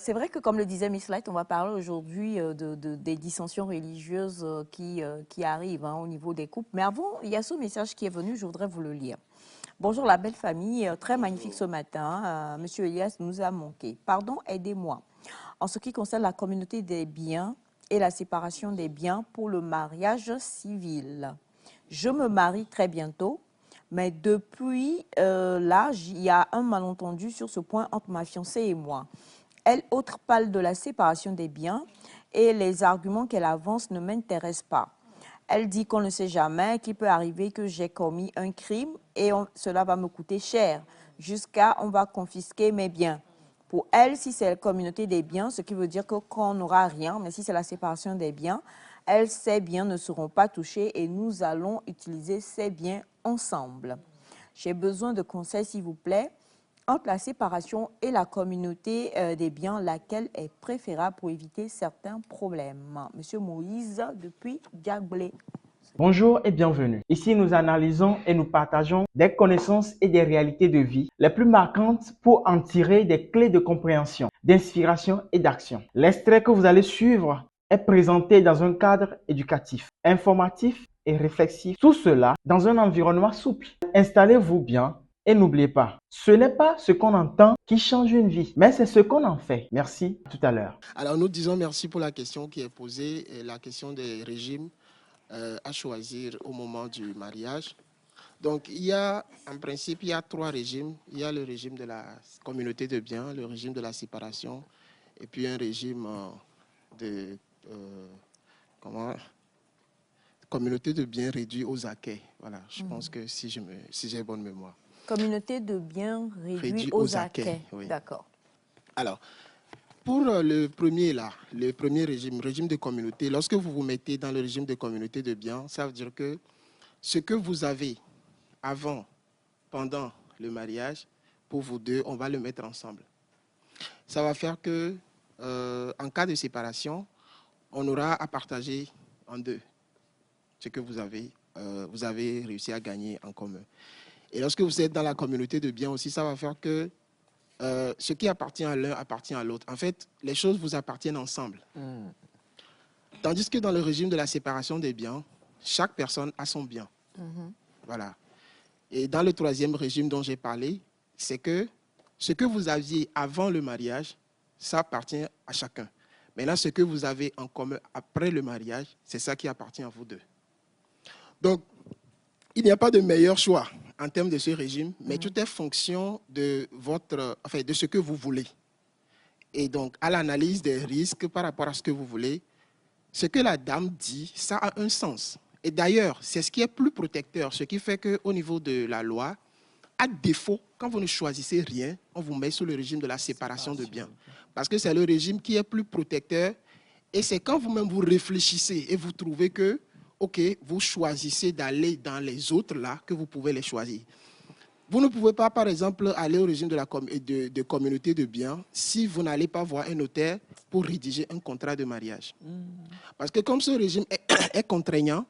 C'est vrai que, comme le disait Miss Light, on va parler aujourd'hui des dissensions religieuses qui arrivent au niveau des couples. Mais avant, il y a ce message qui est venu, je voudrais vous le lire. Bonjour la belle famille, très magnifique ce matin. Monsieur Elias nous a manqué. Pardon, aidez-moi. En ce qui concerne la communauté des biens et la séparation des biens pour le mariage civil. Je me marie très bientôt, mais depuis là, il y a un malentendu sur ce point entre ma fiancée et moi. Elle, autre, parle de la séparation des biens et les arguments qu'elle avance ne m'intéressent pas. Elle dit qu'on ne sait jamais, qu'il peut arriver que j'ai commis un crime et cela va me coûter cher, jusqu'à on va confisquer mes biens. Pour elle, si c'est la communauté des biens, ce qui veut dire qu'on n'aura rien, mais si c'est la séparation des biens, elle, ses biens ne seront pas touchés et nous allons utiliser ces biens ensemble. J'ai besoin de conseils, s'il vous plaît, entre la séparation et la communauté des biens, laquelle est préférable pour éviter certains problèmes. Monsieur Moïse, depuis Diaglé. Bonjour et bienvenue. Ici, nous analysons et nous partageons des connaissances et des réalités de vie les plus marquantes pour en tirer des clés de compréhension, d'inspiration et d'action. L'extrait que vous allez suivre est présenté dans un cadre éducatif, informatif et réflexif. Tout cela dans un environnement souple. Installez-vous bien. Et n'oubliez pas, ce n'est pas ce qu'on entend qui change une vie, mais c'est ce qu'on en fait. Merci, à tout à l'heure. Alors nous disons merci pour la question qui est posée, la question des régimes à choisir au moment du mariage. Donc il y a, en principe, il y a 3 régimes. Il y a le régime de la communauté de biens, le régime de la séparation, et puis un régime de communauté de biens réduit aux acquets. Voilà, je pense que si j'ai bonne mémoire. Communauté de biens réduit aux acquets. Oui. D'accord. Alors, pour le premier régime de communauté, lorsque vous vous mettez dans le régime de communauté de biens, ça veut dire que ce que vous avez avant, pendant le mariage, pour vous deux, on va le mettre ensemble. Ça va faire que, en cas de séparation, on aura à partager en deux ce que vous avez réussi à gagner en commun. Et lorsque vous êtes dans la communauté de biens aussi, ça va faire que ce qui appartient à l'un appartient à l'autre. En fait, les choses vous appartiennent ensemble. Tandis que dans le régime de la séparation des biens, chaque personne a son bien. Voilà. Et dans le 3e régime dont j'ai parlé, c'est que ce que vous aviez avant le mariage, ça appartient à chacun. Maintenant, ce que vous avez en commun après le mariage, c'est ça qui appartient à vous deux. Donc, il n'y a pas de meilleur choix en termes de ce régime, mais tout est fonction de de ce que vous voulez. Et donc, à l'analyse des risques par rapport à ce que vous voulez, ce que la dame dit, ça a un sens. Et d'ailleurs, c'est ce qui est plus protecteur, ce qui fait qu'au niveau de la loi, à défaut, quand vous ne choisissez rien, on vous met sous le régime de la séparation de biens. Parce que c'est le régime qui est plus protecteur. Et c'est quand vous-même vous réfléchissez et vous trouvez que OK, vous choisissez d'aller dans les autres là, que vous pouvez les choisir. Vous ne pouvez pas, par exemple, aller au régime de communauté de biens si vous n'allez pas voir un notaire pour rédiger un contrat de mariage. Parce que comme ce régime est contraignant,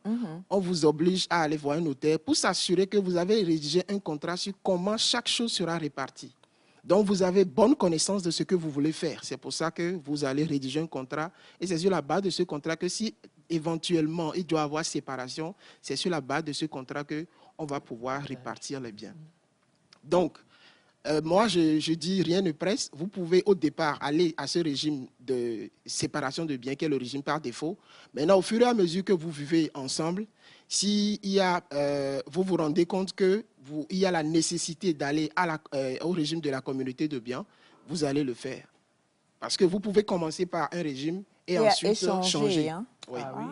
on vous oblige à aller voir un notaire pour s'assurer que vous avez rédigé un contrat sur comment chaque chose sera répartie. Donc, vous avez bonne connaissance de ce que vous voulez faire. C'est pour ça que vous allez rédiger un contrat. Et c'est sur la base de ce contrat que si éventuellement il doit y avoir séparation, c'est sur la base de ce contrat qu'on va pouvoir répartir les biens. Donc, moi, je dis rien ne presse. Vous pouvez au départ aller à ce régime de séparation de biens qui est le régime par défaut. Maintenant, au fur et à mesure que vous vivez ensemble, si vous vous rendez compte qu'il y a la nécessité d'aller au régime de la communauté de biens, vous allez le faire. Parce que vous pouvez commencer par un régime et ensuite changer. Oui. Ah oui.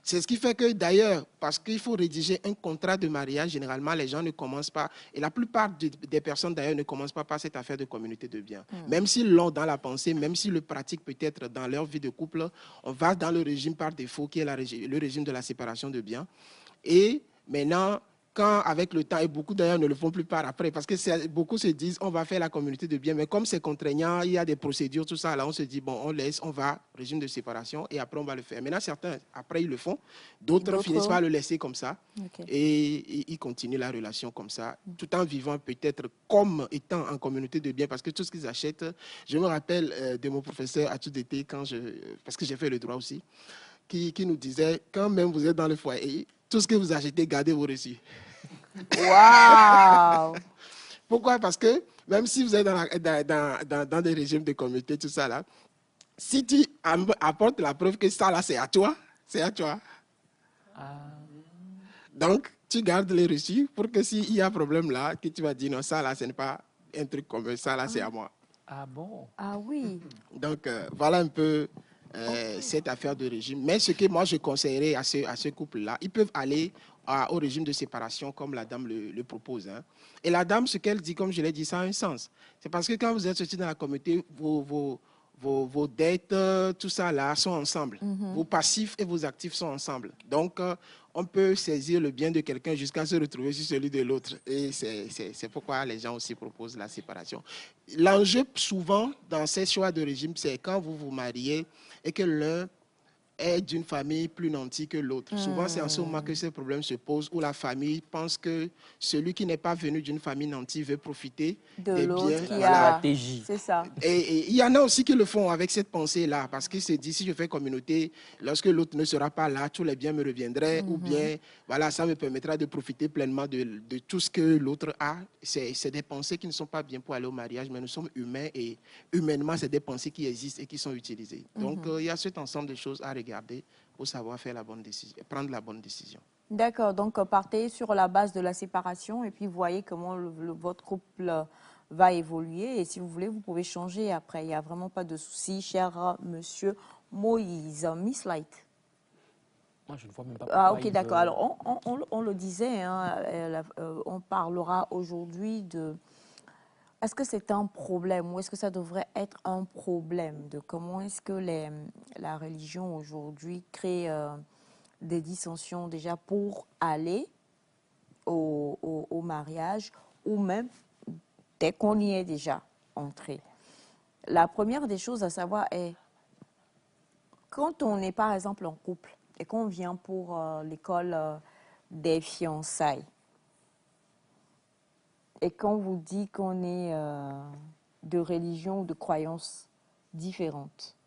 C'est ce qui fait que d'ailleurs, parce qu'il faut rédiger un contrat de mariage, généralement les gens ne commencent pas, et la plupart des personnes d'ailleurs ne commencent pas par cette affaire de communauté de biens. Même s'ils l'ont dans la pensée, même s'ils le pratiquent peut-être dans leur vie de couple, on va dans le régime par défaut qui est le régime de la séparation de biens. Et maintenant, quand, avec le temps, et beaucoup d'ailleurs ne le font plus par après, parce que beaucoup se disent, on va faire la communauté de biens, mais comme c'est contraignant, il y a des procédures, tout ça, là, on se dit, bon, on laisse, on va, régime de séparation, et après, on va le faire. Maintenant, certains, après, ils le font, d'autres finissent par le laisser comme ça, et ils continuent la relation comme ça, tout en vivant peut-être comme étant en communauté de biens, parce que tout ce qu'ils achètent, je me rappelle de mon professeur à tout été, parce que j'ai fait le droit aussi, qui nous disait, quand même vous êtes dans le foyer, tout ce que vous achetez, gardez vos reçus. Waouh! Pourquoi? Parce que même si vous êtes dans des régimes de communauté, tout ça là, si tu apportes la preuve que ça là, c'est à toi, c'est à toi. Donc, tu gardes les reçus pour que s'il y a un problème là, que tu vas dire non, ça là, ce n'est pas un truc comme ça là, c'est à moi. Ah bon? Ah oui. Donc, voilà un peu cette affaire de régime. Mais ce que moi, je conseillerais à ce couple-là, ils peuvent aller au régime de séparation comme la dame le propose. Hein. Et la dame, ce qu'elle dit, comme je l'ai dit, ça a un sens. C'est parce que quand vous êtes sorti dans la communauté, vos dettes, tout ça là, sont ensemble. Vos passifs et vos actifs sont ensemble. Donc, on peut saisir le bien de quelqu'un jusqu'à se retrouver sur celui de l'autre. Et c'est pourquoi les gens aussi proposent la séparation. L'enjeu, souvent, dans ces choix de régime, c'est quand vous vous mariez et que l'un est d'une famille plus nantie que l'autre. Souvent, c'est en ce moment que ces problèmes se posent, où la famille pense que celui qui n'est pas venu d'une famille nantie veut profiter des biens. Stratégie. C'est ça. Et il y en a aussi qui le font avec cette pensée-là, parce qu'ils se disent, si je fais communauté, lorsque l'autre ne sera pas là, tous les biens me reviendraient, ou bien, voilà, ça me permettra de profiter pleinement de tout ce que l'autre a. C'est des pensées qui ne sont pas bien pour aller au mariage, mais nous sommes humains, et humainement, c'est des pensées qui existent et qui sont utilisées. Donc, il y a cet ensemble de choses à regarder pour savoir faire la bonne décision, prendre la bonne décision. D'accord, donc partez sur la base de la séparation et puis voyez comment votre couple va évoluer. Et si vous voulez, vous pouvez changer après. Il n'y a vraiment pas de souci, cher monsieur Moïse. Miss Light. Moi, je ne vois même pas. Ah, ok, d'accord. Alors, on le disait, hein, on parlera aujourd'hui de... Est-ce que c'est un problème ou est-ce que ça devrait être un problème de comment est-ce que la religion aujourd'hui crée des dissensions déjà pour aller au mariage ou même dès qu'on y est déjà entré. La première des choses à savoir est quand on est par exemple en couple et qu'on vient pour l'école des fiançailles, et quand on vous dit qu'on est de religion ou de croyances différentes,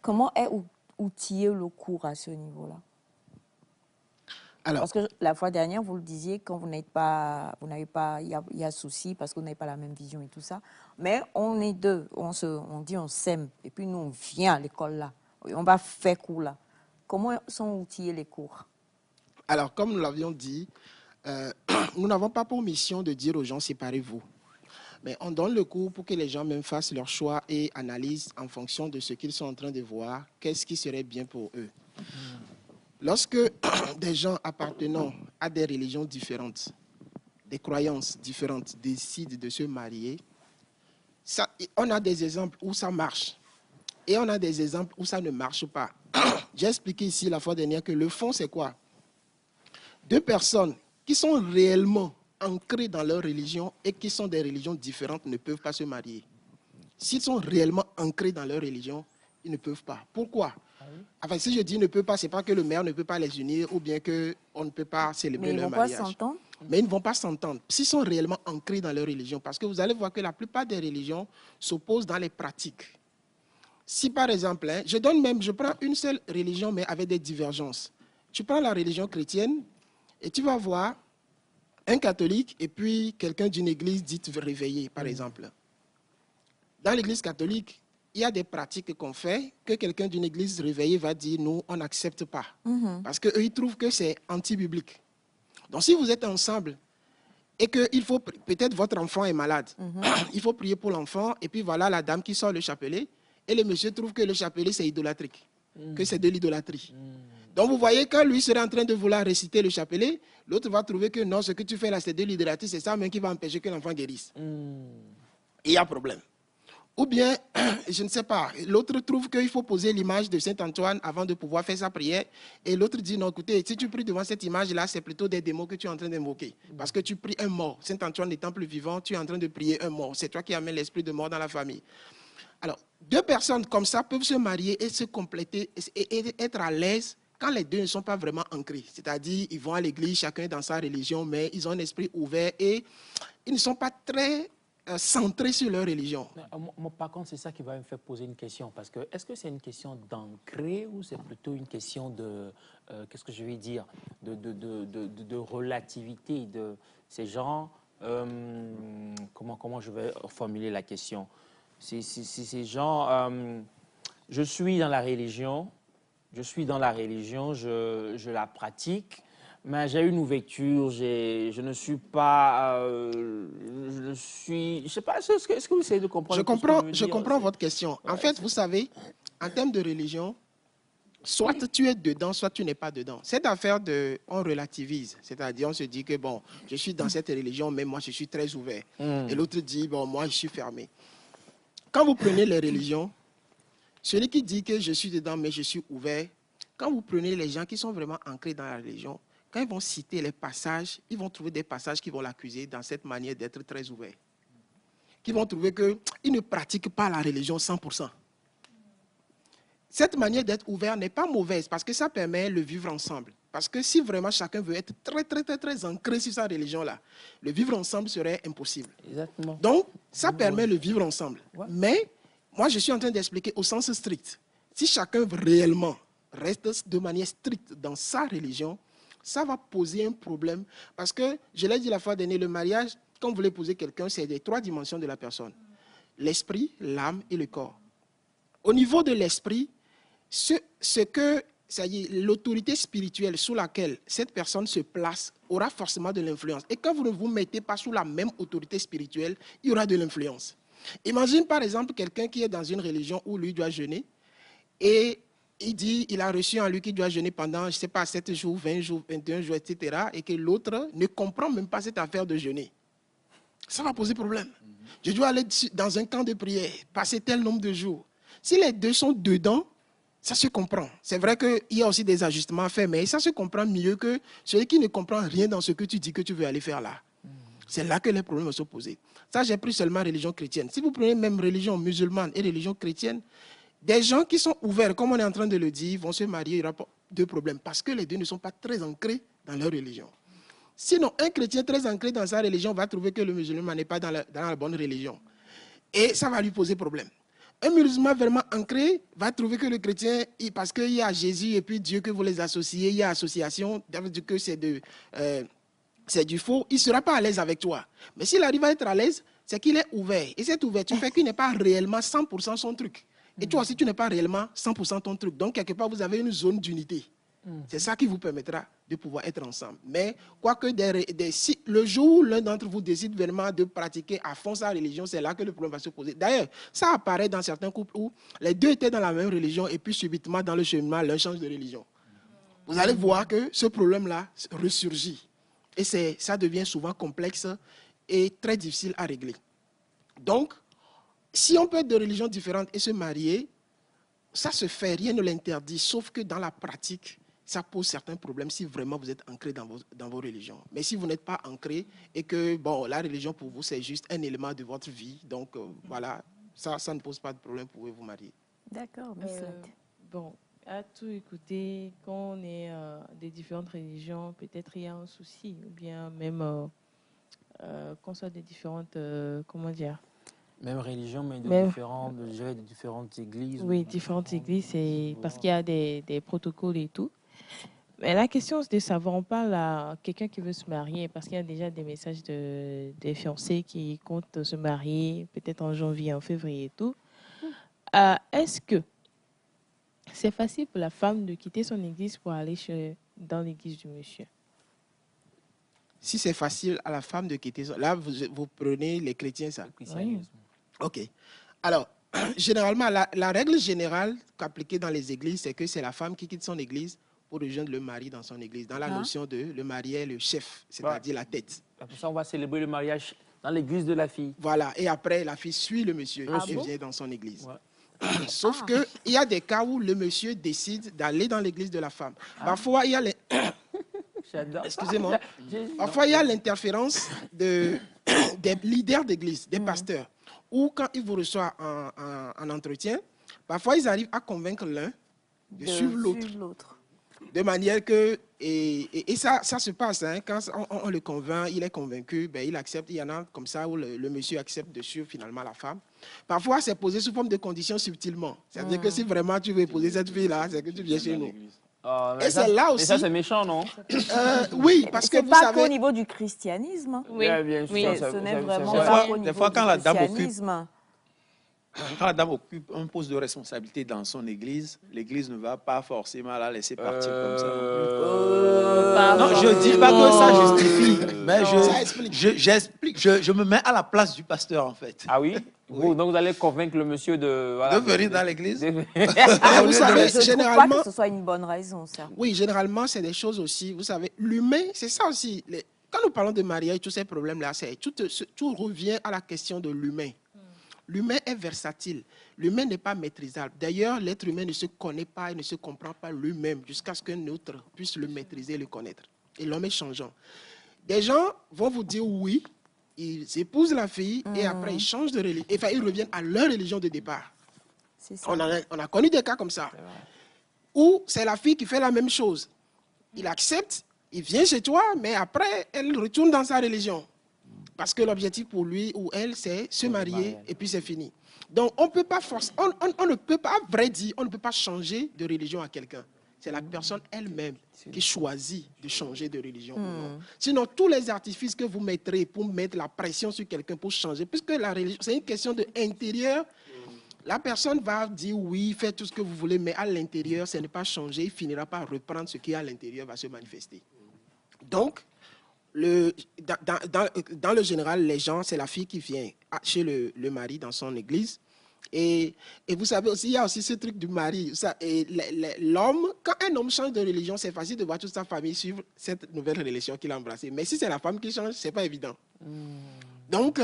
comment est outillé le cours à ce niveau-là? Parce que la fois dernière, vous le disiez, quand vous n'avez pas, il y a souci parce que vous n'avez pas la même vision et tout ça. Mais on est deux, on dit on s'aime, et puis nous on vient à l'école là, on va faire cours là. Comment sont outillés les cours? Alors, comme nous l'avions dit, nous n'avons pas pour mission de dire aux gens séparez-vous. Mais on donne le cours pour que les gens même fassent leur choix et analysent en fonction de ce qu'ils sont en train de voir, qu'est-ce qui serait bien pour eux. Lorsque des gens appartenant à des religions différentes, des croyances différentes, décident de se marier, on a des exemples où ça marche et on a des exemples où ça ne marche pas. J'ai expliqué ici la fois dernière que le fond, c'est quoi? Deux personnes qui sont réellement ancrés dans leur religion et qui sont des religions différentes ne peuvent pas se marier. S'ils sont réellement ancrés dans leur religion, ils ne peuvent pas. Pourquoi? Enfin, si je dis ne peut pas, ce n'est pas que le maire ne peut pas les unir ou bien qu'on ne peut pas célébrer leur mariage. Mais ils ne vont pas s'entendre? Mais ils ne vont pas s'entendre. S'ils sont réellement ancrés dans leur religion, parce que vous allez voir que la plupart des religions s'opposent dans les pratiques. Si par exemple, je prends une seule religion mais avec des divergences. Tu prends la religion chrétienne, et tu vas voir un catholique et puis quelqu'un d'une église dite réveillée, par exemple. Dans l'église catholique, il y a des pratiques qu'on fait que quelqu'un d'une église réveillée va dire nous, on n'accepte pas. Parce qu'eux, ils trouvent que c'est anti-biblique. Donc, si vous êtes ensemble et que peut-être votre enfant est malade, il faut prier pour l'enfant et puis voilà la dame qui sort le chapelet et le monsieur trouve que le chapelet, c'est idolâtrique, que c'est de l'idolâtrie. Donc, vous voyez, quand lui serait en train de vouloir réciter le chapelet, l'autre va trouver que non, ce que tu fais là, c'est de l'idolâtrie, c'est ça même qui va empêcher que l'enfant guérisse. Et il y a problème. Ou bien, je ne sais pas, l'autre trouve qu'il faut poser l'image de Saint-Antoine avant de pouvoir faire sa prière. Et l'autre dit, non, écoutez, si tu pries devant cette image-là, c'est plutôt des démons que tu es en train d'invoquer. Parce que tu pries un mort. Saint-Antoine n'étant plus vivant, tu es en train de prier un mort. C'est toi qui amènes l'esprit de mort dans la famille. Alors, deux personnes comme ça peuvent se marier et se compléter et être à l'aise quand les deux ne sont pas vraiment ancrés. C'est-à-dire, ils vont à l'église, chacun dans sa religion, mais ils ont un esprit ouvert et ils ne sont pas très centrés sur leur religion. Mais, moi, par contre, c'est ça qui va me faire poser une question. Parce que, est-ce que c'est une question d'ancrer ou c'est plutôt une question de, qu'est-ce que je vais dire, de relativité de ces gens comment je vais formuler la question? Ces gens, je suis dans la religion, je la pratique, mais j'ai une ouverture, je ne suis pas, je sais pas, est-ce que vous essayez de comprendre? Je comprends votre question. En fait, vous savez, en termes de religion, soit tu es dedans, soit tu n'es pas dedans. Cette affaire on relativise, c'est-à-dire on se dit que bon, je suis dans cette religion, mais moi je suis très ouvert. Et l'autre dit, bon, moi je suis fermé. Quand vous prenez les religions, celui qui dit que je suis dedans, mais je suis ouvert, quand vous prenez les gens qui sont vraiment ancrés dans la religion, quand ils vont citer les passages, ils vont trouver des passages qui vont l'accuser dans cette manière d'être très ouvert. Qui vont trouver qu'ils ne pratiquent pas la religion 100%. Cette manière d'être ouvert n'est pas mauvaise parce que ça permet le vivre ensemble. Parce que si vraiment chacun veut être très ancré sur sa religion-là, le vivre ensemble serait impossible. Exactement. Donc, ça permet le vivre ensemble. Ouais. Mais, moi, je suis en train d'expliquer au sens strict. Si chacun réellement reste de manière stricte dans sa religion, ça va poser un problème. Parce que, je l'ai dit la fois dernière, le mariage, quand vous voulez épouser quelqu'un, c'est les trois dimensions de la personne. L'esprit, l'âme et le corps. Au niveau de l'esprit, l'autorité spirituelle sous laquelle cette personne se place aura forcément de l'influence. Et quand vous ne vous mettez pas sous la même autorité spirituelle, il y aura de l'influence. Imagine par exemple quelqu'un qui est dans une religion où lui doit jeûner et il dit il a reçu en lui qu'il doit jeûner pendant, je ne sais pas, 7 jours, 20 jours, 21 jours, etc. et que l'autre ne comprend même pas cette affaire de jeûner. Ça va poser problème. Je dois aller dans un camp de prière, passer tel nombre de jours. Si les deux sont dedans, ça se comprend. C'est vrai qu'il y a aussi des ajustements à faire, mais ça se comprend mieux que celui qui ne comprend rien dans ce que tu dis que tu veux aller faire là. C'est là que les problèmes se posent. Ça, j'ai pris seulement religion chrétienne. Si vous prenez même religion musulmane et religion chrétienne, des gens qui sont ouverts, comme on est en train de le dire, vont se marier, il n'y aura pas de problème, parce que les deux ne sont pas très ancrés dans leur religion. Sinon, un chrétien très ancré dans sa religion va trouver que le musulman n'est pas dans la bonne religion. Et ça va lui poser problème. Un musulman vraiment ancré va trouver que le chrétien, parce qu'il y a Jésus et puis Dieu que vous les associez, il y a association, que c'est du faux, il ne sera pas à l'aise avec toi. Mais s'il arrive à être à l'aise, c'est qu'il est ouvert. Et cette ouverture fait qu'il n'est pas réellement 100% son truc. Et toi aussi, tu n'es pas réellement 100% ton truc. Donc, quelque part, vous avez une zone d'unité. C'est ça qui vous permettra de pouvoir être ensemble. Mais, quoique si le jour où l'un d'entre vous décide vraiment de pratiquer à fond sa religion, c'est là que le problème va se poser. D'ailleurs, ça apparaît dans certains couples où les deux étaient dans la même religion et puis subitement, dans le cheminement, l'un change de religion. Vous allez voir que ce problème-là ressurgit. Et ça devient souvent complexe et très difficile à régler. Donc, si on peut être de religions différentes et se marier, ça se fait, rien ne l'interdit, sauf que dans la pratique, ça pose certains problèmes si vraiment vous êtes ancré dans vos religions. Mais si vous n'êtes pas ancré et que bon, la religion pour vous, c'est juste un élément de votre vie, donc voilà, ça ne pose pas de problème pour vous marier. D'accord, bon, à tout écouter, quand on est des différentes religions, peut-être il y a un souci, ou bien même qu'on soit des différentes, comment dire, même religion, mais de différentes églises. Oui, différentes églises, c'est parce qu'il y a des protocoles et tout. Mais la question, c'est de savoir, on parle à quelqu'un qui veut se marier, parce qu'il y a déjà des messages des fiancés qui comptent se marier, peut-être en janvier, en février et tout. Est-ce que c'est facile pour la femme de quitter son église pour aller dans l'église du monsieur? Si c'est facile à la femme de quitter son... Là, vous prenez les chrétiens, ça. Oui. OK. Alors, généralement, la règle générale appliquée dans les églises, c'est que c'est la femme qui quitte son église pour rejoindre le mari dans son église. Dans la notion de le mari est le chef, c'est-à-dire la tête. Pour ça, on va célébrer le mariage Dans l'église de la fille. Voilà. Et après, la fille suit le monsieur et bon? vient dans son église. Ouais. Sauf que il y a des cas où le monsieur décide d'aller dans l'église de la femme. Parfois, il y a les... J'adore. Excusez-moi. Parfois, il y a l'interférence des leaders d'église, des pasteurs, ou quand ils vous reçoivent en entretien, parfois ils arrivent à convaincre l'un de suivre l'autre. De manière que, et ça se passe, hein, quand on le convainc, il est convaincu, ben, il accepte. Il y en a comme ça où le monsieur accepte de suivre finalement la femme. Parfois, c'est posé sous forme de conditions subtilement. C'est-à-dire que si vraiment tu veux épouser cette fille-là, c'est que tu viens chez nous. Et c'est là aussi. Et ça, c'est méchant, non? Oui, parce que c'est vous pas savez... qu'au niveau du christianisme. Hein. Oui, bien sûr. oui. Ce n'est vraiment c'est pas vrai. qu'au Des niveau fois, du quand la dame occupe- christianisme. Quand la dame occupe un poste de responsabilité dans son église, l'église ne va pas forcément la laisser partir comme ça. Non, je ne dis pas que ça justifie, mais Ça explique. j'explique, je me mets à la place du pasteur en fait. Ah oui? Oui. Donc vous allez convaincre le monsieur de... Voilà, De venir dans l'église. Vous savez, Je ne trouve pas généralement... que ce soit une bonne raison, ça. Oui, généralement, c'est des choses aussi. Vous savez, l'humain, c'est ça aussi. Quand nous parlons de mariage, tous ces problèmes-là, tout revient à la question de l'humain. L'humain est versatile. L'humain n'est pas maîtrisable. D'ailleurs, l'être humain ne se connaît pas et ne se comprend pas lui-même jusqu'à ce qu'un autre puisse le maîtriser et le connaître. Et l'homme est changeant. Des gens vont vous dire oui, ils épousent la fille et après ils changent de religion. Enfin, ils reviennent à leur religion de départ. C'est ça. On a connu des cas comme ça. Où c'est la fille qui fait la même chose. Il accepte, il vient chez toi, mais après, elle retourne dans sa religion. Parce que l'objectif pour lui ou elle, c'est se marier et puis c'est fini. Donc, on peut pas forcer, on ne peut pas, à vrai dire, on ne peut pas changer de religion à quelqu'un. C'est la personne elle-même qui choisit de changer de religion. Ou non. Sinon, tous les artifices que vous mettrez pour mettre la pression sur quelqu'un pour changer, puisque la religion, c'est une question de intérieur, la personne va dire oui, faites tout ce que vous voulez, mais à l'intérieur, ça n'est pas changé, il finira par reprendre ce qui est à l'intérieur, va se manifester. Donc, dans le général, les gens, c'est la fille qui vient chez le mari dans son église. Et vous savez aussi, il y a aussi ce truc du mari. L'homme, quand un homme change de religion, c'est facile de voir toute sa famille suivre cette nouvelle religion qu'il a embrassée. Mais si c'est la femme qui change, ce n'est pas évident. Donc,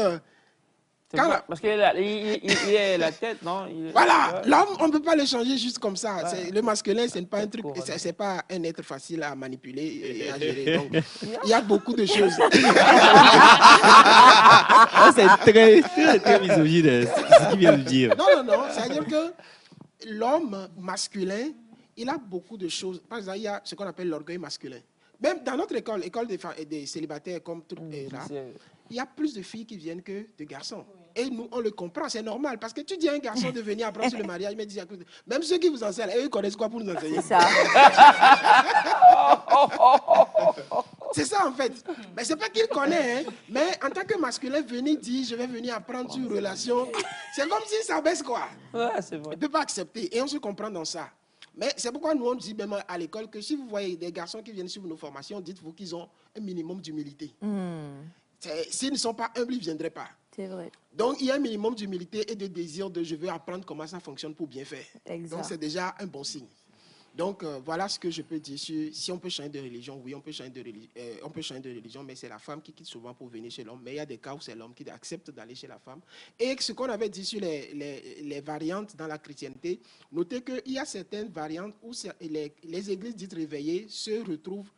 parce qu'il est la tête, non? Voilà, l'homme, on ne peut pas le changer juste comme ça. Ouais. Le masculin, ce n'est pas un truc, c'est pas un être facile à manipuler et à gérer. Donc, il y a beaucoup de choses. C'est très misogyne, c'est ce qu'il vient de dire. Non, c'est-à-dire que l'homme masculin, il a beaucoup de choses. Par exemple, il y a ce qu'on appelle l'orgueil masculin. Même dans notre école des célibataires comme tout là, il y a plus de filles qui viennent que de garçons. Et nous, on le comprend, c'est normal. Parce que tu dis à un garçon de venir apprendre sur le mariage, mais dis, même ceux qui vous enseignent, eux, ils connaissent quoi pour nous enseigner? C'est ça. C'est ça, en fait. Mais c'est pas qu'il connaît, hein. Mais en tant que masculin, venir dire, je vais venir apprendre sur une relation, c'est comme si ça baisse quoi. Ouais, c'est vrai. Il ne peut pas accepter. Et on se comprend dans ça. Mais c'est pourquoi nous, on dit même à l'école que si vous voyez des garçons qui viennent suivre nos formations, dites-vous qu'ils ont un minimum d'humilité. S'ils ne sont pas humbles, ils ne viendraient pas. C'est vrai. Donc, il y a un minimum d'humilité et de désir de je veux apprendre comment ça fonctionne pour bien faire. Exact. Donc, c'est déjà un bon signe. Donc, voilà ce que je peux dire. Si on peut changer de religion, oui, on peut changer de religion, mais c'est la femme qui quitte souvent pour venir chez l'homme. Mais il y a des cas où c'est l'homme qui accepte d'aller chez la femme. Et ce qu'on avait dit sur les variantes dans la chrétienté, notez qu'il y a certaines variantes où les églises dites réveillées se retrouvent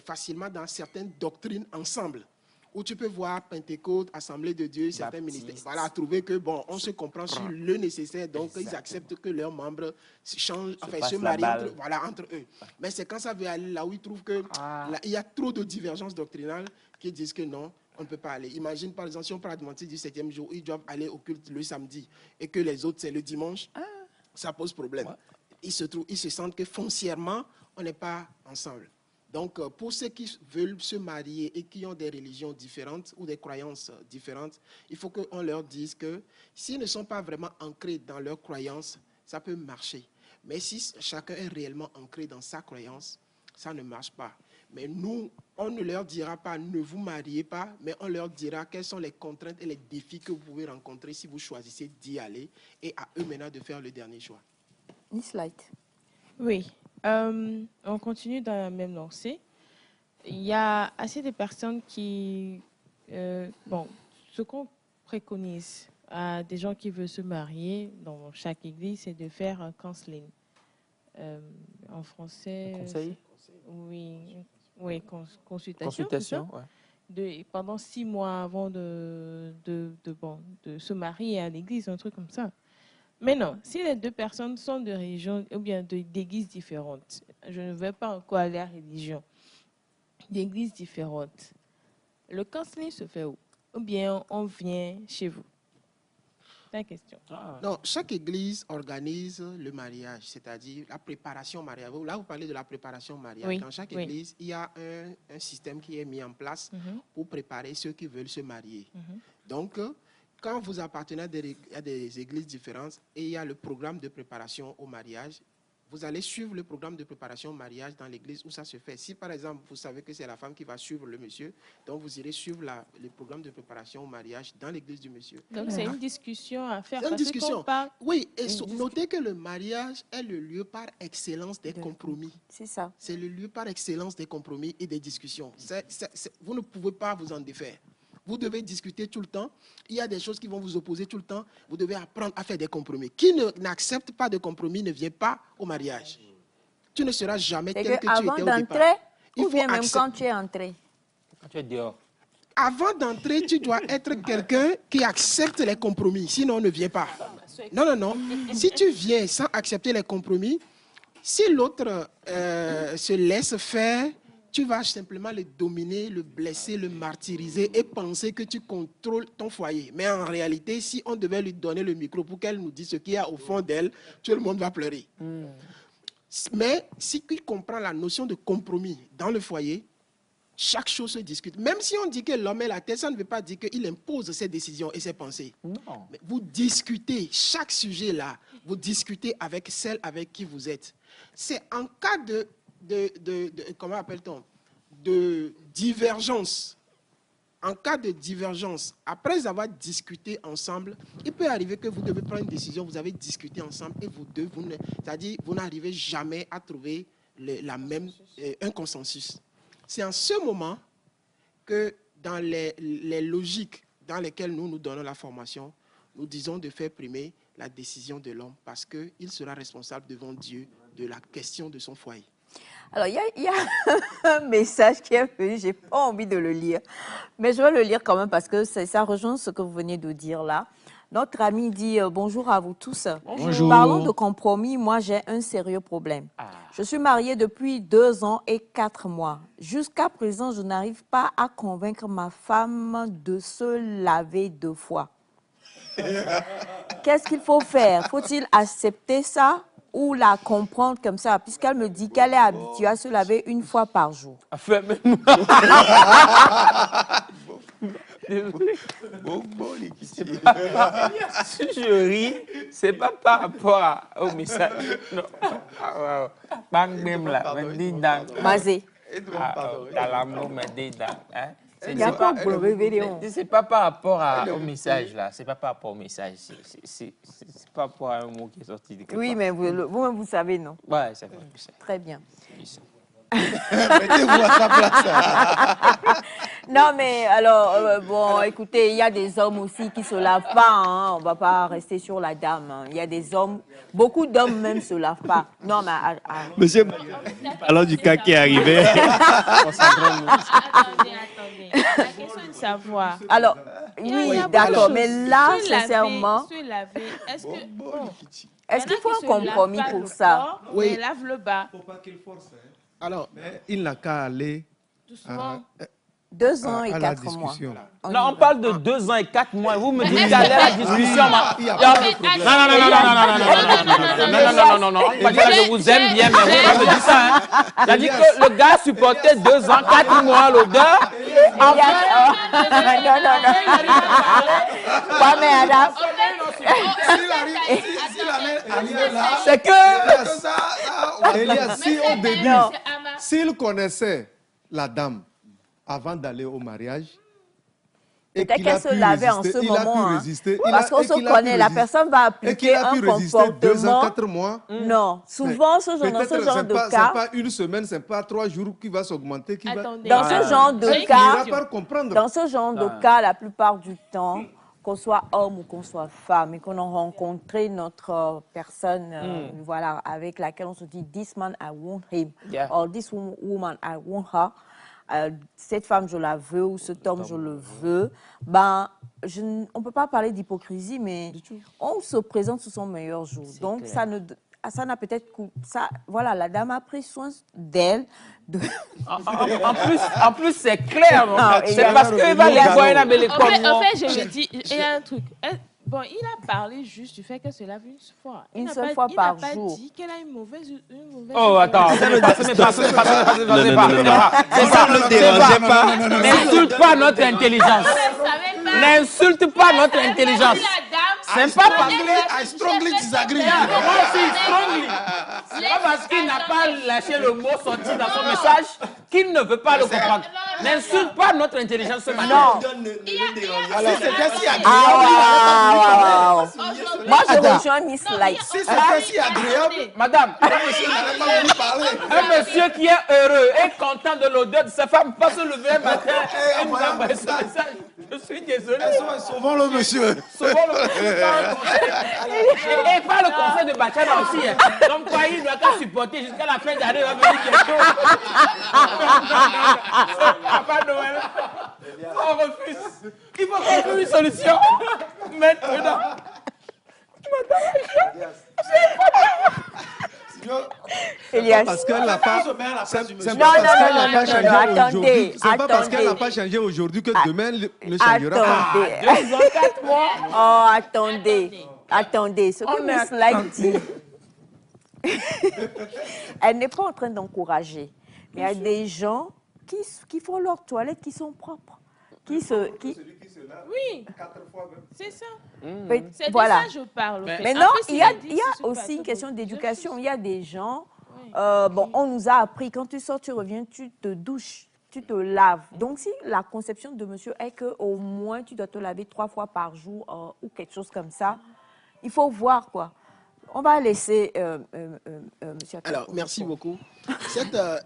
facilement dans certaines doctrines ensemble. Où tu peux voir Pentecôte, Assemblée de Dieu, certains ministères. Voilà, trouver que, bon, on se comprend sur le nécessaire, donc ils acceptent que leurs membres changent, se marient entre eux. Mais c'est quand ça veut aller là où ils trouvent qu'il y a trop de divergences doctrinales qu'ils disent que non, on ne peut pas aller. Imagine, par exemple, si on prend l'Adventiste du 7e jour, ils doivent aller au culte le samedi et que les autres, c'est le dimanche, ça pose problème. Ils se sentent que foncièrement, on n'est pas ensemble. Donc, pour ceux qui veulent se marier et qui ont des religions différentes ou des croyances différentes, il faut qu'on leur dise que s'ils ne sont pas vraiment ancrés dans leurs croyances, ça peut marcher. Mais si chacun est réellement ancré dans sa croyance, ça ne marche pas. Mais nous, on ne leur dira pas ne vous mariez pas, mais on leur dira quelles sont les contraintes et les défis que vous pouvez rencontrer si vous choisissez d'y aller et à eux maintenant de faire le dernier choix. Miss Light. Oui. On continue dans la même lancée. Il y a assez de personnes qui, ce qu'on préconise à des gens qui veulent se marier dans chaque église, c'est de faire un counseling. En français... Conseil? Oui, oui, consultation. Consultation, Pendant 6 mois avant de se marier à l'église, un truc comme ça. Mais non, si les deux personnes sont de religions ou bien d'églises différentes, je ne vais pas encore aller à religion, d'églises différentes, le counseling se fait où? Ou bien on vient chez vous? C'est la question. Non, chaque église organise le mariage, c'est-à-dire la préparation au mariage. Là, vous parlez de la préparation au mariage. Oui, Dans chaque oui. église, il y a un système qui est mis en place pour préparer ceux qui veulent se marier. Donc, quand vous appartenez à des églises différentes et il y a le programme de préparation au mariage, vous allez suivre le programme de préparation au mariage dans l'église où ça se fait. Si, par exemple, vous savez que c'est la femme qui va suivre le monsieur, donc vous irez suivre le programme de préparation au mariage dans l'église du monsieur. Donc, c'est une discussion à faire. C'est une parce que discussion. quand on parle- Oui, et notez que le mariage est le lieu par excellence des compromis. C'est ça. C'est le lieu par excellence des compromis et des discussions. Vous ne pouvez pas vous en défaire. Vous devez discuter tout le temps. Il y a des choses qui vont vous opposer tout le temps. Vous devez apprendre à faire des compromis. Qui n'accepte pas de compromis ne vient pas au mariage. Tu ne seras jamais C'est tel que tu qu'avant étais au départ. d'entrer, Il ou faut bien même accepter. quand tu es entré. Quand tu es dehors. Avant d'entrer, tu dois être quelqu'un qui accepte les compromis. Sinon, on ne vient pas. Non, non, non. Si tu viens sans accepter les compromis, si l'autre se laisse faire, tu vas simplement le dominer, le blesser, le martyriser et penser que tu contrôles ton foyer. Mais en réalité, si on devait lui donner le micro pour qu'elle nous dise ce qu'il y a au fond d'elle, tout le monde va pleurer. Mais si tu comprends la notion de compromis dans le foyer, chaque chose se discute. Même si on dit que l'homme est la tête, ça ne veut pas dire qu'il impose ses décisions et ses pensées. Non. Mais vous discutez, chaque sujet là, vous discutez avec celle avec qui vous êtes. C'est en cas comment appelle-t-on, de divergence. En cas de divergence, après avoir discuté ensemble, il peut arriver que vous devez prendre une décision, vous avez discuté ensemble et c'est-à-dire vous n'arrivez jamais à trouver un consensus. C'est en ce moment que dans les logiques dans lesquelles nous donnons la formation, nous disons de faire primer la décision de l'homme parce qu'il sera responsable devant Dieu de la question de son foyer. Alors, il y a un message qui est venu, je n'ai pas envie de le lire, mais je vais le lire quand même parce que ça rejoint ce que vous venez de dire là. Notre ami dit bonjour à vous tous. Bonjour. Parlons de compromis. Moi, j'ai un sérieux problème. Je suis mariée depuis 2 ans et 4 mois. Jusqu'à présent, je n'arrive pas à convaincre ma femme de se laver 2 fois. Qu'est-ce qu'il faut faire? Faut-il accepter ça ou la comprendre comme ça? Puisqu'elle me dit qu'elle est habituée à se laver 1 fois par jour. Si je ris, c'est pas par rapport au message. Non. Bang bim là, me dit dans. Mazé. Dans l'amour, me dit dans. Il y a pas de vidéo. C'est pas par rapport au message là. C'est pas par rapport au message. C'est pas par rapport à un mot qui est sorti de quelque Oui, part. mais vous-même, vous savez, non? Ouais, ça fait ça. Très bien. Mettez-vous à sa place. Non, mais alors, bon, écoutez, il y a des hommes aussi qui se lavent pas. Hein. On ne va pas rester sur la dame. Hein. Il y a des hommes, beaucoup d'hommes même se lavent pas. Non, mais... Monsieur, parlons du cas qui est arrivé. Attendez. La question est de savoir. Alors, Il y oui, a d'accord, beaucoup de mais choses. là, Se laver, sincèrement, se laver, est-ce que... Bon, est-ce qu'il faut il y en un a qui se compromis lavent pas pour le ça? corps, Oui. mais lave le bas, Alors, Mais il n'a qu'à aller doucement. 2 ans et à la 4 mois. discussion. Non, on parle de 2 ans et 4 mois. Vous me dites d'aller à la discussion. Il y a Non, pas de non, problème. non. On va dire que je vous aime bien, mais vous me dites ça. Hein. C'est-à-dire que le gars supportait 2 ans, 4 mois l'odeur. Non. Pas mais Adam. C'est que... Elias, si au début, Non. s'il connaissait la dame avant d'aller au mariage, Peut-être qu'elle se lavait en ce moment. Hein. Parce qu'on se connaît, la personne va Et qu'il appliquer a un pu résister 2 ans, comportement. 4 mois. Non, souvent, dans ce genre de cas. C'est pas une semaine, c'est pas 3 jours qui va s'augmenter. Attendez. Dans ce genre de Elle cas, finira par comprendre. dans ce genre de cas, la plupart du temps, qu'on soit homme ou qu'on soit femme, et qu'on a rencontré notre personne voilà, avec laquelle on se dit « this man, I want him Yeah. or this woman, I want her », cette femme, je la veux, ou cet homme, je le veux, ben, on ne peut pas parler d'hypocrisie, mais on se présente sous son meilleur jour. Donc, clair. ça n'a peut-être... Voilà, la dame a pris soin d'elle. En plus, c'est clair. C'est parce qu'il va les voir un bel En fait, je lui dis, il y a un truc. Bon, il a parlé juste du fait qu'elle se lave une fois. Une seule fois par jour. Il n'a pas dit qu'elle a une mauvaise... Oh, attends, c'est pas. N'insulte pas notre intelligence. N'insulte pas notre intelligence. C'est pas parce I strongly disagree. Moi aussi, strongly. C'est pas parce qu'il n'a pas lâché le mot sorti dans son message qu'il ne veut pas le comprendre. N'insulte pas notre intelligence ce matin. Non. Alors, c'était si agréable. Moi, je rejoins Miss Light. Si c'était si agréable, Madame, n'allait pas voulu parler. un monsieur qui est heureux et content de l'odeur de sa femme va se lever un matin et nous envoyer ce message. Je suis désolé. Sauvons le monsieur. Souvent, et pas le conseil de Bachana aussi. Hein. Donc, quoi, il doit qu'à supporter jusqu'à la fin d'année. Il va venir bientôt. Papa Noël. On refuse. Il faut qu'on trouve une solution. Maintenant. Elias. Parce qu'elle n'a pas. C'est pas parce qu'elle n'a pas changé aujourd'hui que demain ne changera pas. Attendez. 2 ans, 4 mois. Oh, attendez. Ce que Miss Light dit, elle n'est pas en train d'encourager. Mais il y a des gens qui font leurs toilettes qui sont propres. Oui, c'est ça. C'est Voilà. de ça que je parle. En fait. Maintenant, Après, il y a dit, aussi une question d'éducation. Il y a des gens, bon, on nous a appris, quand tu sors, tu reviens, tu te douches, tu te laves. Donc, si la conception de monsieur est qu'au moins, tu dois te laver 3 fois par jour ou quelque chose comme ça, il faut voir, quoi. On va laisser monsieur. Alors, merci beaucoup.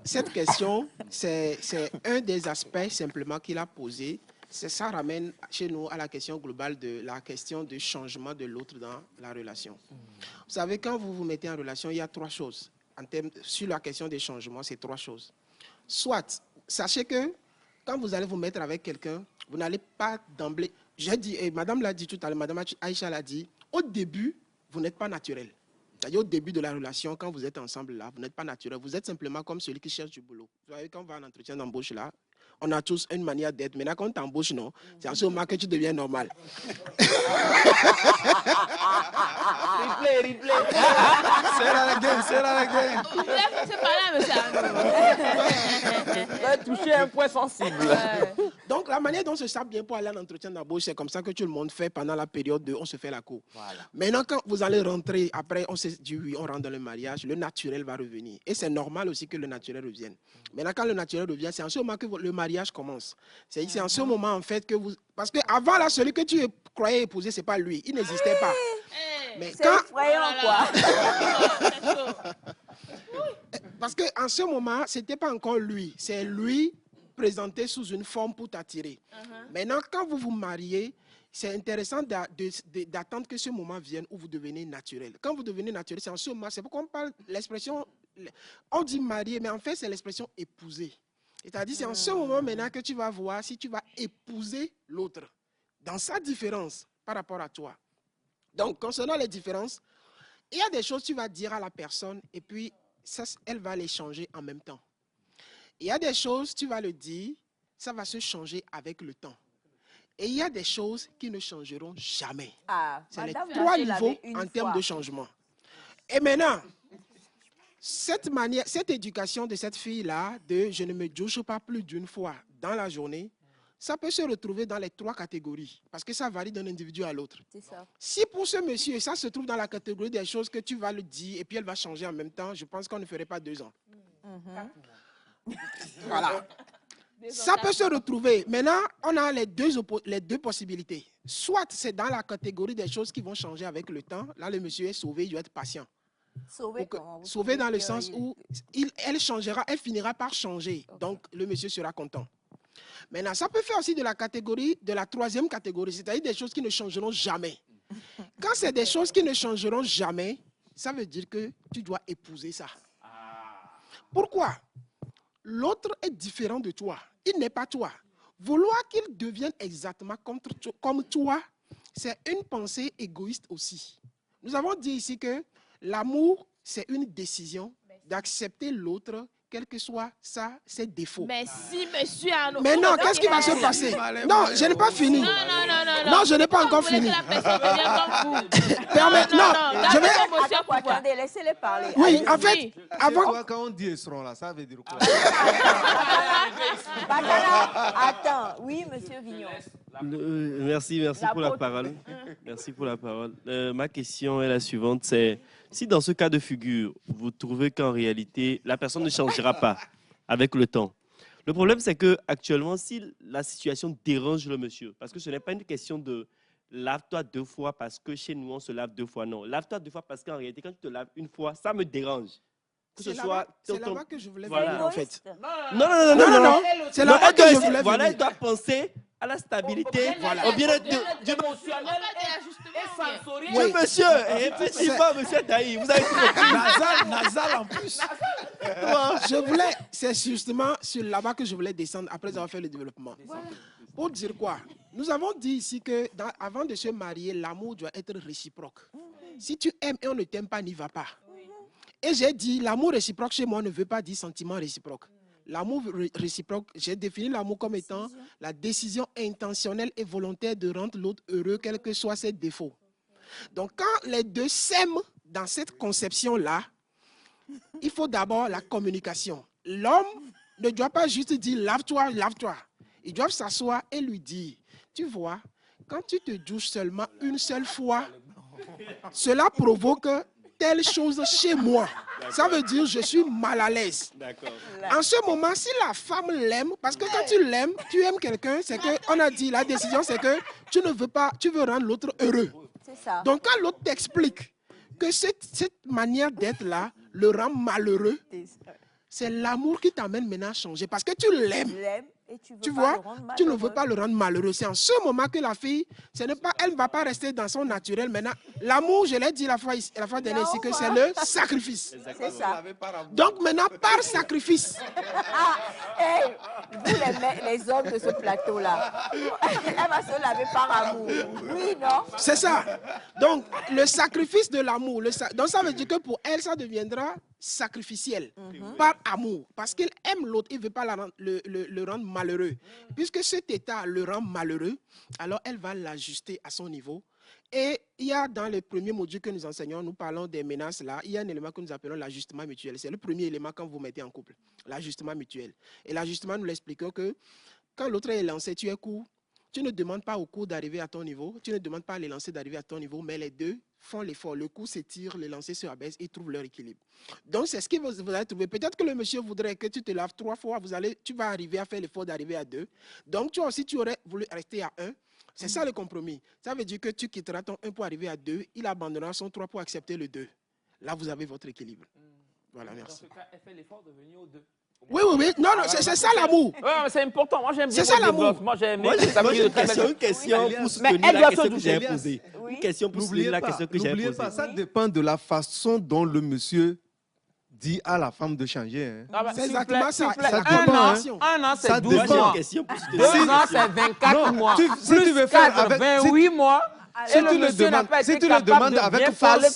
Cette question, c'est un des aspects simplement qu'il a posé. Ça ramène chez nous à la question globale de la question du changement de l'autre dans la relation. Vous savez, quand vous vous mettez en relation, il y a 3 choses. Sur la question des changements, c'est 3 choses. Soit, sachez que quand vous allez vous mettre avec quelqu'un, vous n'allez pas d'emblée... J'ai dit, et madame l'a dit tout à l'heure, madame Aïcha l'a dit, au début, vous n'êtes pas naturel. C'est-à-dire au début de la relation, quand vous êtes ensemble là, vous n'êtes pas naturel. Vous êtes simplement comme celui qui cherche du boulot. Vous savez, quand on va en entretien d'embauche là, on a tous une manière d'être. Maintenant, quand on t'embauche, non, c'est en ce moment que tu deviens normal. Replay. C'est la game. C'est pas là, mais ça. Va toucher un point sensible. Donc, la manière dont on se sent bien pour aller en entretien d'embauche, c'est comme ça que tout le monde fait pendant la période de on se fait la cour. Voilà. Maintenant, quand vous allez rentrer, après, on se dit oui, on rentre dans le mariage, le naturel va revenir. Et c'est normal aussi que le naturel revienne. Maintenant, quand le naturel revient, c'est en ce moment que le mariage commence. C'est en ce moment, en fait, que vous... Parce qu'avant, là, celui que tu croyais épouser, ce n'est pas lui. Il n'existait pas. Mais c'est effrayant, quoi. Parce qu'en ce moment, ce n'était pas encore lui. C'est lui présenté sous une forme pour t'attirer. Maintenant, quand vous vous mariez, c'est intéressant d'attendre que ce moment vienne où vous devenez naturel. Quand vous devenez naturel, c'est en ce moment, c'est pourquoi on parle l'expression, on dit marié, mais en fait, c'est l'expression épouser. C'est-à-dire, c'est en ce moment maintenant que tu vas voir si tu vas épouser l'autre, dans sa différence par rapport à toi. Donc, concernant les différences, il y a des choses que tu vas dire à la personne et puis ça, elle va les changer en même temps. Il y a des choses, tu vas le dire, ça va se changer avec le temps. Et il y a des choses qui ne changeront jamais. C'est les 3 niveaux en termes de changement. Et maintenant, cette éducation de cette fille-là, de je ne me douche pas plus d'une fois dans la journée, ça peut se retrouver dans les 3 catégories, parce que ça varie d'un individu à l'autre. Si pour ce monsieur, ça se trouve dans la catégorie des choses que tu vas le dire et puis elle va changer en même temps, je pense qu'on ne ferait pas 2 ans. Voilà. Ça peut se retrouver. Maintenant, on a les deux possibilités. Soit c'est dans la catégorie des choses qui vont changer avec le temps. Là, le monsieur est sauvé, il doit être patient. Sauvé dans le sens où elle changera, elle finira par changer. Okay. Donc, le monsieur sera content. Maintenant, ça peut faire aussi de la catégorie, de la troisième catégorie, c'est-à-dire des choses qui ne changeront jamais. Quand c'est des choses qui ne changeront jamais, ça veut dire que tu dois épouser ça. Pourquoi? L'autre est différent de toi. Il n'est pas toi. Vouloir qu'il devienne exactement comme toi, c'est une pensée égoïste aussi. Nous avons dit ici que l'amour, c'est une décision d'accepter l'autre, quel que soit ses défauts. Merci, monsieur Arnaud. Mais non, qu'est-ce qui va se passer? Non, je n'ai pas fini. Non, je n'ai pas encore fini. Non, je vais... Attendez, laissez-les parler. Oui, en fait, avant... Quand on dit ils seront là, ça veut dire quoi? Attends, oui, monsieur Vignon. Merci pour la parole. Merci pour la parole. Ma question est la suivante, c'est si dans ce cas de figure, vous trouvez qu'en réalité, la personne ne changera pas avec le temps. Le problème, c'est qu'actuellement, si la situation dérange le monsieur, parce que ce n'est pas une question de lave-toi 2 fois parce que chez nous, on se lave 2 fois. Non, lave-toi 2 fois parce qu'en réalité, quand tu te laves 1 fois, ça me dérange. C'est là-bas que je voulais venir, en fait. Non. C'est là-bas que je voulais venir. Voilà, il doit penser à la stabilité, au bien-être du oui, monsieur, effectivement, monsieur Taï, vous avez tout nasal en plus. C'est justement sur là-bas que je voulais descendre après avoir fait le développement. Pour dire quoi? Nous avons dit ici que avant de se marier, l'amour doit être réciproque. Si tu aimes et on ne t'aime pas, n'y va pas. Et j'ai dit, l'amour réciproque chez moi ne veut pas dire sentiment réciproque. L'amour réciproque, j'ai défini l'amour comme étant la décision intentionnelle et volontaire de rendre l'autre heureux, quels que soient ses défauts. Donc, quand les deux s'aiment dans cette conception-là, il faut d'abord la communication. L'homme ne doit pas juste dire « lave-toi, lave-toi ». Ils doivent s'asseoir et lui dire « Tu vois, quand tu te douches seulement une seule fois, cela provoque telle chose chez moi. Ça veut dire je suis mal à l'aise. » En ce moment, si la femme l'aime, parce que quand tu l'aimes, tu aimes quelqu'un, c'est que on a dit, la décision c'est que tu ne veux pas, tu veux rendre l'autre heureux. Ça. Donc quand l'autre t'explique que cette manière d'être là le rend malheureux, c'est l'amour qui t'amène maintenant à changer. Parce que tu l'aimes. Tu vois, tu ne veux pas le rendre malheureux. C'est en ce moment que la fille, elle ne va pas rester dans son naturel. Maintenant, l'amour, je l'ai dit la fois dernière ici, que c'est le sacrifice. C'est ça. Donc maintenant, par sacrifice. Vous, les hommes de ce plateau-là, elle va se laver par amour. Oui, non? C'est ça. Donc, le sacrifice de l'amour. Donc, ça veut dire que pour elle, ça deviendra sacrificiel, par amour. Parce qu'il aime l'autre, il ne veut pas le rendre malheureux. Puisque cet état le rend malheureux, alors elle va l'ajuster à son niveau. Et il y a dans le premier module que nous enseignons, nous parlons des menaces là, il y a un élément que nous appelons l'ajustement mutuel. C'est le premier élément quand vous mettez en couple, l'ajustement mutuel. Et l'ajustement, nous l'expliquons que quand l'autre est lancé, tu es court, tu ne demandes pas au court d'arriver à ton niveau, tu ne demandes pas à les lancers d'arriver à ton niveau, mais les deux font l'effort. Le coup s'étire, les lancers se abaissent, ils trouvent leur équilibre. Donc, c'est ce que vous allez trouver. Peut-être que le monsieur voudrait que tu te laves 3 fois, tu vas arriver à faire l'effort d'arriver à 2. Donc, toi aussi, tu aurais voulu rester à 1. C'est ça le compromis. Ça veut dire que tu quitteras ton 1 pour arriver à 2, il abandonnera son 3 pour accepter le 2. Là, vous avez votre équilibre. Voilà, merci. Dans ce cas, elle fait l'effort de venir au 2. Oui. Non, c'est ça l'amour. Oui, c'est important. Moi, j'aime bien. C'est ça l'amour. Moi, j'aime bien. Une question pour soutenir la question que j'ai posée. Une question pour soutenir la question que j'ai posée. N'oubliez pas, ça dépend de la façon dont le monsieur dit à la femme de changer. C'est exactement ça. Un an, c'est 12 mois. 2 ans, c'est 24 mois. Si tu veux faire 28 mois. Si tu le demandes avec force,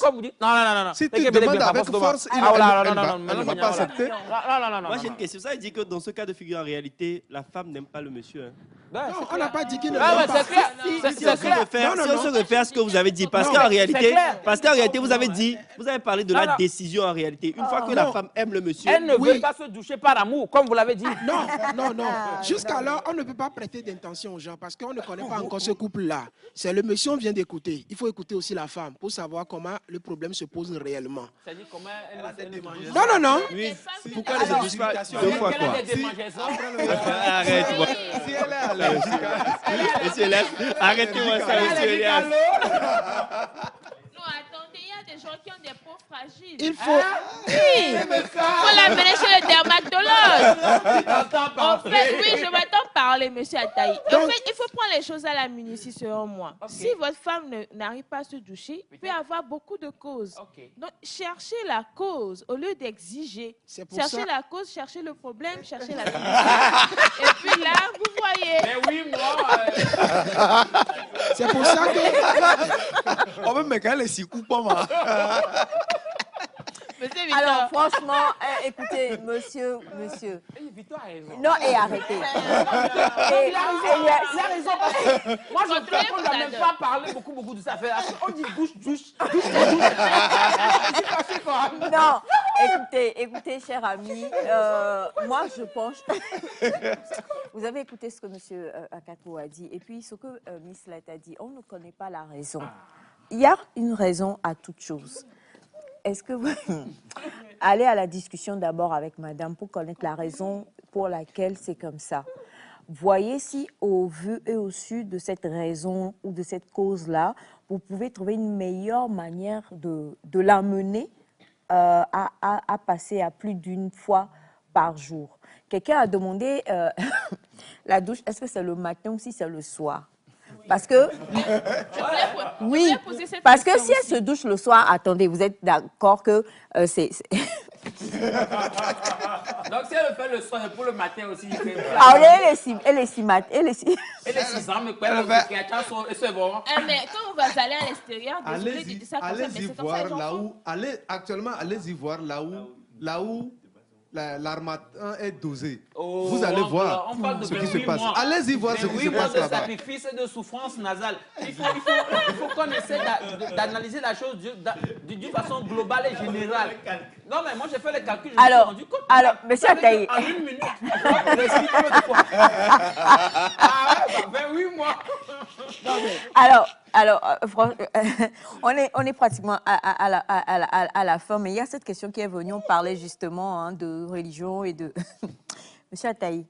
si tu demandes avec force, il ne va pas accepter. Moi, j'ai une question. Ça veut dire que dans ce cas de figure, en réalité, la femme n'aime pas le monsieur. Non, on n'a pas dit qu'il ne l'aime pas. Si on se réfère à ce que vous avez dit, parce qu'en réalité, vous avez parlé de la décision en réalité. Une fois que la femme aime le monsieur, elle ne veut pas se doucher par amour, comme vous l'avez dit. Non. Jusqu'alors, on ne peut pas prêter d'intention aux gens parce qu'on ne connaît pas encore ce couple-là. C'est le monsieur, on vient d'écouter, il faut écouter aussi la femme pour savoir comment le problème se pose réellement. C'est-à-dire comment elle Non, non, non. Oui. Pourquoi elle ne se touche pas 2 fois quoi? Arrête, moi. Si elle est allergique. Monsieur Elias, arrêtez-moi ça, monsieur Elias. Non, attendez, il y a des gens qui ont des peaux fragiles. Il faut... Oui, il faut l'amener chez le dermatologue. En fait, oui, je m'entends parler, monsieur Ataï. En fait, il faut prendre les choses à la minutie, selon moi. Okay. Si votre femme n'arrive pas à se doucher, il peut y avoir beaucoup de causes. Okay. Donc, cherchez la cause au lieu d'exiger. Cherchez la cause, cherchez le problème, cherchez la solution. Et puis là, vous voyez. Mais oui, moi... C'est pour ça que... On veut me caler les 6 coups pas mal. Alors, franchement, écoutez, monsieur. Victor a raison. Non, et arrêtez. Il a raison parce que moi, je trouve qu'on n'a même pas parlé beaucoup de ça. On dit douche. Non, écoutez, cher ami, moi, je pense... Vous avez écouté ce que monsieur Akato a dit, et puis ce que Miss Light a dit. On ne connaît pas la raison. Il y a une raison à toute chose. Est-ce que vous allez à la discussion d'abord avec madame pour connaître la raison pour laquelle c'est comme ça? Voyez si au vu et au su de cette raison ou de cette cause-là, vous pouvez trouver une meilleure manière de l'amener à passer à plus d'une fois par jour. Quelqu'un a demandé la douche, est-ce que c'est le matin ou si c'est le soir? Parce que, oui, parce que si elle se douche le soir, attendez, vous êtes d'accord que c'est... Donc si elle le fait le soir, et pour le matin aussi, il fait... Ah, elle est 6 ans, mais quoi, c'est bon. Mais quand vous allez à l'extérieur, allez-y voir là où... Actuellement, allez-y voir là où l'armatan est dosé. Oh, vous allez voir ce qui se passe. Allez-y voir ce qui se passe là-bas. De sacrifice et de souffrance nasale. Il faut qu'on essaie d'analyser la chose d'une façon globale et générale. Non, mais moi, j'ai fait les calculs. Je me suis rendu compte. Alors, monsieur Ataï. En 1 minute, je vais expliquer l'autre fois. Ben oui, moi. Alors, on est pratiquement à la fin, mais il y a cette question qui est venue. On parlait justement de religion et de... Monsieur Ataï,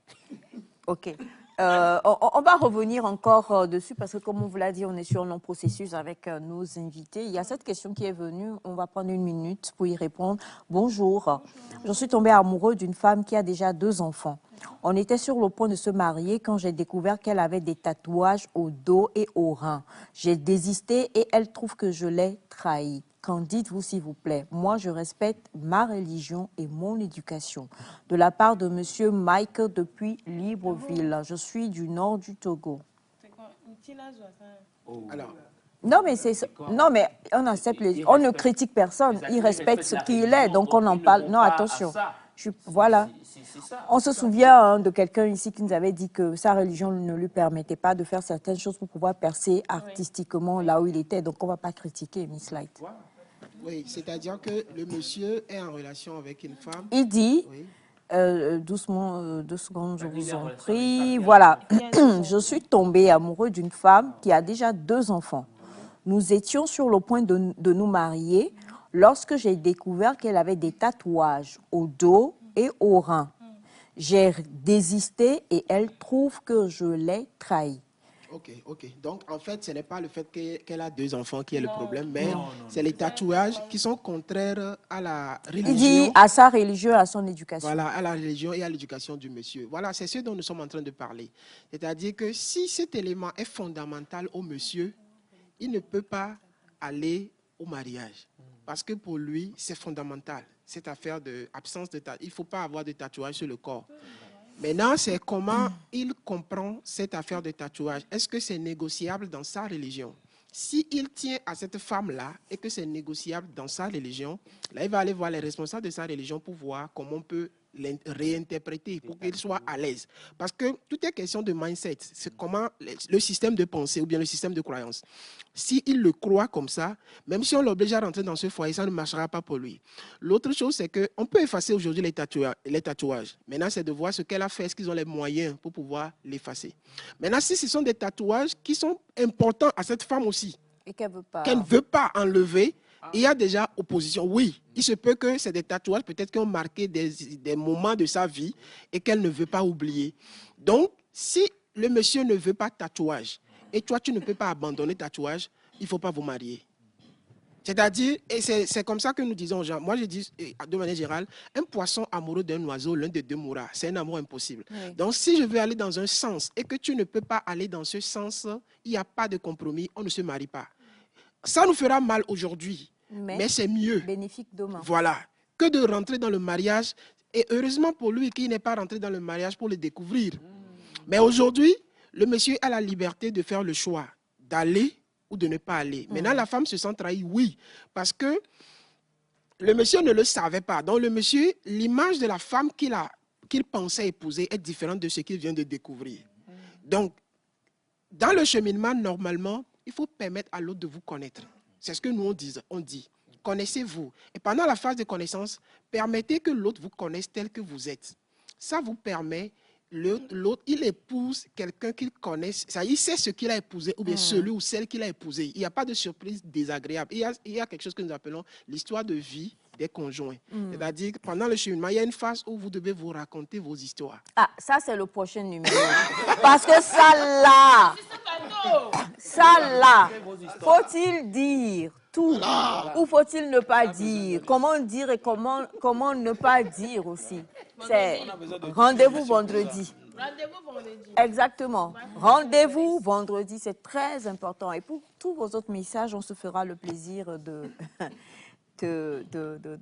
ok. On va revenir encore dessus parce que, comme on vous l'a dit, on est sur un long processus avec nos invités. Il y a cette question qui est venue. On va prendre 1 minute pour y répondre. Bonjour. Je suis tombée amoureuse d'une femme qui a déjà 2 enfants. On était sur le point de se marier quand j'ai découvert qu'elle avait des tatouages au dos et au rein. J'ai désisté et elle trouve que je l'ai trahi. Qu'en dites-vous, s'il vous plaît? Moi, je respecte ma religion et mon éducation. De la part de monsieur Mike depuis Libreville. Je suis du nord du Togo. Alors, non, mais on accepte on ne critique personne. Il respecte ce qu'il est, donc on en parle. Non, attention. Voilà. On se souvient de quelqu'un ici qui nous avait dit que sa religion ne lui permettait pas de faire certaines choses pour pouvoir percer artistiquement là où il était. Donc, on ne va pas critiquer Miss Light. Oui, c'est-à-dire que le monsieur est en relation avec une femme. Il dit, doucement, 2 secondes, je vous en prie. Voilà, je suis tombée amoureuse d'une femme qui a déjà 2 enfants. Nous étions sur le point de nous marier lorsque j'ai découvert qu'elle avait des tatouages au dos et au rein. J'ai désisté et elle trouve que je l'ai trahi. Ok. Donc, en fait, ce n'est pas le fait qu'elle a 2 enfants qui est le problème, mais c'est les tatouages qui sont contraires à la religion. Il dit à sa religion, à son éducation. Voilà, à la religion et à l'éducation du monsieur. Voilà, c'est ce dont nous sommes en train de parler. C'est-à-dire que si cet élément est fondamental au monsieur, il ne peut pas aller au mariage. Parce que pour lui, c'est fondamental. Cette affaire d'absence de tatouage. Il ne faut pas avoir de tatouage sur le corps. Maintenant, c'est comment il comprend cette affaire de tatouage. Est-ce que c'est négociable dans sa religion? S'il tient à cette femme-là et que c'est négociable dans sa religion, là, il va aller voir les responsables de sa religion pour voir comment on peut réinterpréter pour qu'il soit à l'aise. Parce que tout est question de mindset. C'est comment le système de pensée ou bien le système de croyance. S'il le croit comme ça, même si on l'oblige à rentrer dans ce foyer, ça ne marchera pas pour lui. L'autre chose, c'est qu'on peut effacer aujourd'hui les tatouages. Maintenant, c'est de voir ce qu'elle a fait. Est-ce qu'ils ont les moyens pour pouvoir l'effacer? Maintenant, si ce sont des tatouages qui sont importants à cette femme aussi, Et qu'elle ne veut pas enlever, il y a déjà opposition. Oui, il se peut que c'est des tatouages peut-être qui ont marqué des moments de sa vie et qu'elle ne veut pas oublier. Donc, si le monsieur ne veut pas tatouage et toi, tu ne peux pas abandonner tatouage, il ne faut pas vous marier. C'est-à-dire, et c'est comme ça que nous disons aux gens, moi je dis de manière générale, un poisson amoureux d'un oiseau, l'un des deux mourra. C'est un amour impossible. Oui. Donc si je veux aller dans un sens et que tu ne peux pas aller dans ce sens, il n'y a pas de compromis, on ne se marie pas. Ça nous fera mal aujourd'hui, mais c'est mieux. Bénéfique demain. Voilà, que de rentrer dans le mariage. Et heureusement pour lui qui n'est pas rentré dans le mariage pour le découvrir. Mais aujourd'hui, le monsieur a la liberté de faire le choix d'aller ou de ne pas aller. Maintenant, la femme se sent trahie, oui, parce que le monsieur ne le savait pas. Donc, le monsieur, l'image de la femme qu'il pensait épouser est différente de ce qu'il vient de découvrir. Donc, dans le cheminement, normalement, il faut permettre à l'autre de vous connaître. C'est ce que nous, on dit. Connaissez-vous. Et pendant la phase de connaissance, permettez que l'autre vous connaisse tel que vous êtes. Ça vous permet... L'autre, il épouse quelqu'un qu'il connaisse. Il sait ce qu'il a épousé ou bien celui ou celle qu'il a épousé. Il n'y a pas de surprise désagréable. Il y a quelque chose que nous appelons l'histoire de vie des conjoints. C'est-à-dire que pendant le cheminement, il y a une phase où vous devez vous raconter vos histoires. Ah, ça c'est le prochain numéro. Parce que ça là, faut-il dire tout ou faut-il ne pas dire? Comment dire et comment ne pas dire aussi? C'est rendez-vous vendredi. Rendez-vous vendredi. Exactement. Rendez-vous vendredi, c'est très important. Et pour tous vos autres messages, on se fera le plaisir de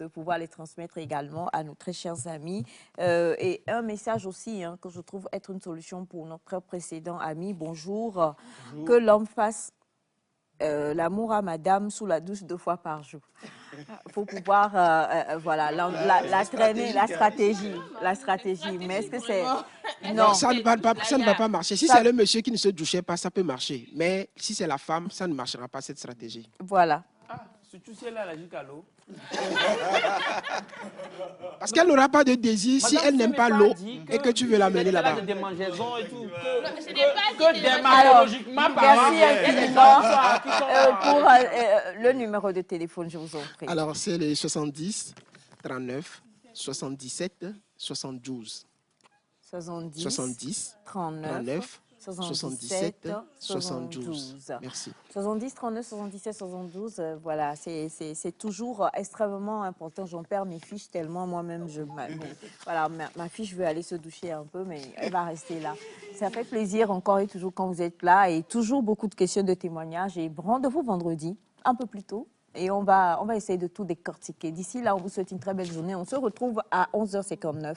pouvoir les transmettre également à nos très chers amis. Et un message aussi que je trouve être une solution pour notre précédent ami. Bonjour. Que l'homme fasse l'amour à madame sous la douche 2 fois par jour. Pour pouvoir, voilà, la traîner, la stratégie. Mais est-ce que c'est... Non, ça ne va pas marcher. Si c'est le monsieur qui ne se douchait pas, ça peut marcher. Mais si c'est la femme, ça ne marchera pas, cette stratégie. Voilà. Surtout si elle a la gique à l'eau. Parce qu'elle n'aura pas de désir si elle n'aime pas l'eau et que tu veux l'amener là-bas. Des démangeaisons et tout. Merci infiniment pour le numéro de téléphone, je vous en prie. Alors, c'est le 70 39 77 72. 70 39 77 72. Merci. 70 39 77 72, voilà, c'est toujours extrêmement important. J'en perds mes fiches tellement moi-même, voilà, ma fiche veut aller se doucher un peu, mais elle va rester là. Ça fait plaisir encore et toujours quand vous êtes là et toujours beaucoup de questions, de témoignages. Et rendez-vous vendredi, un peu plus tôt. Et on va essayer de tout décortiquer. D'ici là, on vous souhaite une très belle journée. On se retrouve à 11h59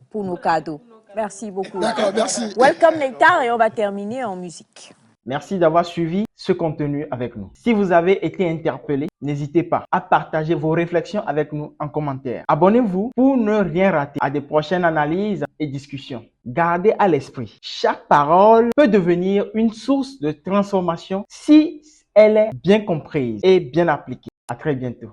pour nos cadeaux. Merci beaucoup. D'accord, merci. Welcome Nectar et on va terminer en musique. Merci d'avoir suivi ce contenu avec nous. Si vous avez été interpellé, n'hésitez pas à partager vos réflexions avec nous en commentaire. Abonnez-vous pour ne rien rater à des prochaines analyses et discussions. Gardez à l'esprit, chaque parole peut devenir une source de transformation si elle est bien comprise et bien appliquée. À très bientôt.